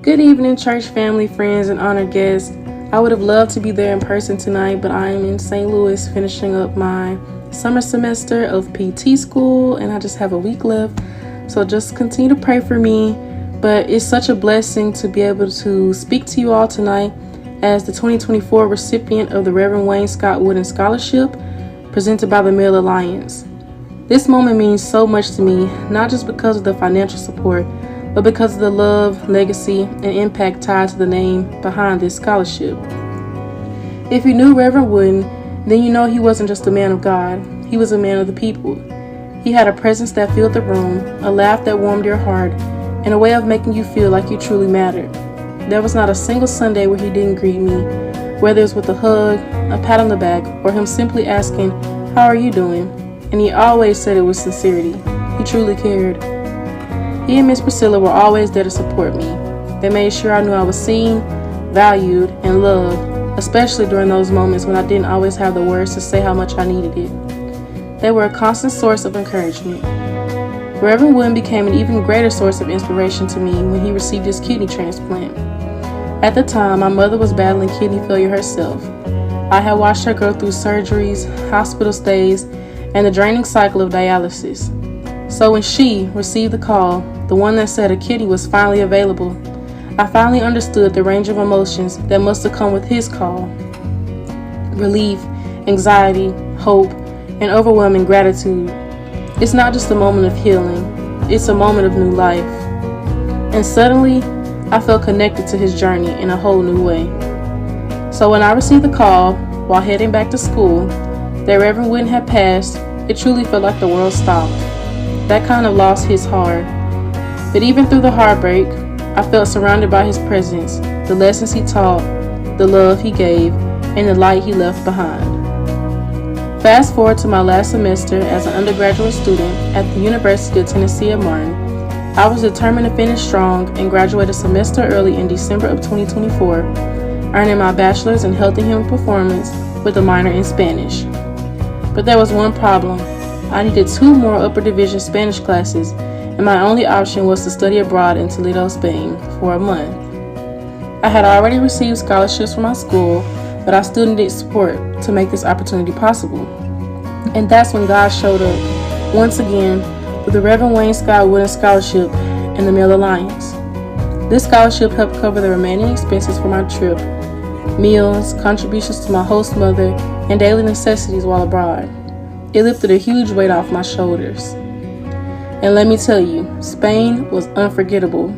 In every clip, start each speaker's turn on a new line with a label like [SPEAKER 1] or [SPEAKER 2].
[SPEAKER 1] Good evening, church family, friends, and honored guests. I would have loved to be there in person tonight, but I am in St. Louis finishing up my summer semester of PT school, and I just have a week left. So just continue to pray for me. But it's such a blessing to be able to speak to you all tonight as the 2024 recipient of the Reverend Wayne Scott Wooden Scholarship presented by the Male Alliance. This moment means so much to me, not just because of the financial support, but because of the love, legacy, and impact tied to the name behind this scholarship. If you knew Reverend Wooden, then you know he wasn't just a man of God, he was a man of the people. He had a presence that filled the room, a laugh that warmed your heart, and a way of making you feel like you truly mattered. There was not a single Sunday where he didn't greet me, whether it was with a hug, a pat on the back, or him simply asking, "How are you doing?" And he always said it with sincerity. He truly cared. He and Miss Priscilla were always there to support me. They made sure I knew I was seen, valued, and loved, especially during those moments when I didn't always have the words to say how much I needed it. They were a constant source of encouragement. Reverend Wooden became an even greater source of inspiration to me when he received his kidney transplant. At the time, my mother was battling kidney failure herself. I had watched her go through surgeries, hospital stays, and the draining cycle of dialysis. So when she received the call, the one that said a kidney was finally available, I finally understood the range of emotions that must have come with his call. Relief, anxiety, hope, and overwhelming gratitude. It's not just a moment of healing, it's a moment of new life. And suddenly, I felt connected to his journey in a whole new way. So when I received the call, while heading back to school, that Reverend Wooden had passed, it truly felt like the world stopped. That kind of loss hits hard. But even through the heartbreak, I felt surrounded by his presence, the lessons he taught, the love he gave, and the light he left behind. Fast forward to my last semester as an undergraduate student at the University of Tennessee at Martin. I was determined to finish strong and graduate a semester early in December of 2024, earning my bachelor's in health and human performance with a minor in Spanish. But there was one problem. I needed 2 more upper division Spanish classes, and my only option was to study abroad in Toledo, Spain, for a month. I had already received scholarships from my school, but I still needed support to make this opportunity possible. And that's when God showed up, once again, with the Reverend Wayne Scott Wooden Scholarship and the Male Alliance. This scholarship helped cover the remaining expenses for my trip, meals, contributions to my host mother, and daily necessities while abroad. It lifted a huge weight off my shoulders. And let me tell you, Spain was unforgettable.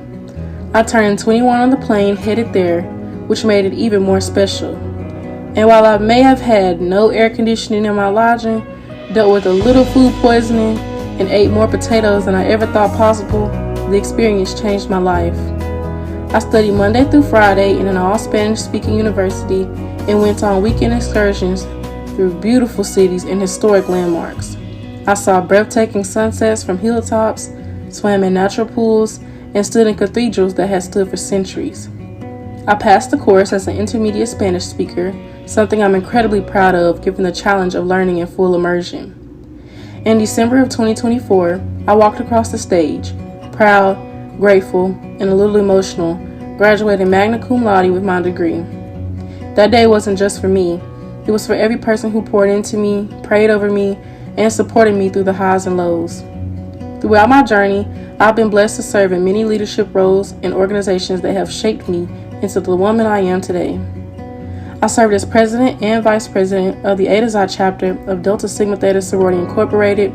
[SPEAKER 1] I turned 21 on the plane headed there, which made it even more special. And while I may have had no air conditioning in my lodging, dealt with a little food poisoning, and ate more potatoes than I ever thought possible, the experience changed my life. I studied Monday through Friday in an all-Spanish speaking university and went on weekend excursions through beautiful cities and historic landmarks. I saw breathtaking sunsets from hilltops, swam in natural pools, and stood in cathedrals that had stood for centuries. I passed the course as an intermediate Spanish speaker, something I'm incredibly proud of given the challenge of learning in full immersion. In December of 2024, I walked across the stage, proud, grateful, and a little emotional, graduating magna cum laude with my degree. That day wasn't just for me. It was for every person who poured into me, prayed over me, and supported me through the highs and lows. Throughout my journey, I've been blessed to serve in many leadership roles and organizations that have shaped me into the woman I am today. I served as president and vice president of the A to Z chapter of Delta Sigma Theta Sorority Incorporated,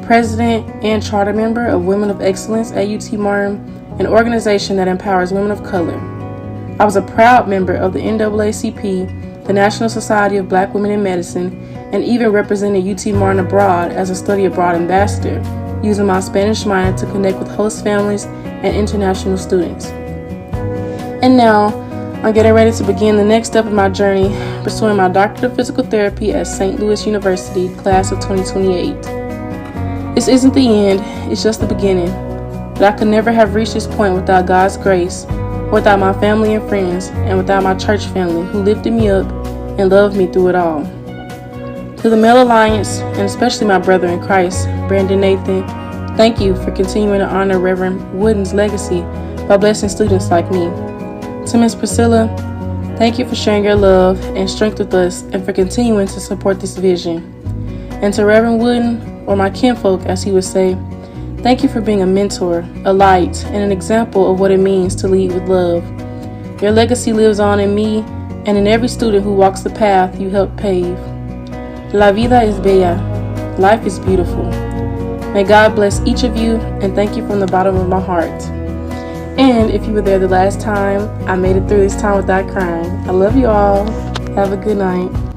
[SPEAKER 1] president and charter member of Women of Excellence at UT Martin, an organization that empowers women of color. I was a proud member of the NAACP, the National Society of Black Women in Medicine, and even represented UT Martin abroad as a study abroad ambassador, using my Spanish minor to connect with host families and international students. And now, I'm getting ready to begin the next step of my journey, pursuing my doctorate of physical therapy at St. Louis University, class of 2028. This isn't the end, it's just the beginning. But I could never have reached this point without God's grace, without my family and friends, and without my church family who lifted me up and loved me through it all. To the Male Alliance, and especially my brother in Christ, Brandon Nathan, thank you for continuing to honor Reverend Wooden's legacy by blessing students like me. To Miss Priscilla, thank you for sharing your love and strength with us and for continuing to support this vision. And to Reverend Wooden, or my kinfolk as he would say, thank you for being a mentor, a light, and an example of what it means to lead with love. Your legacy lives on in me and in every student who walks the path you helped pave. La vida es bella. Life is beautiful. May God bless each of you, and thank you from the bottom of my heart. And if you were there the last time, I made it through this time without crying. I love you all. Have a good night.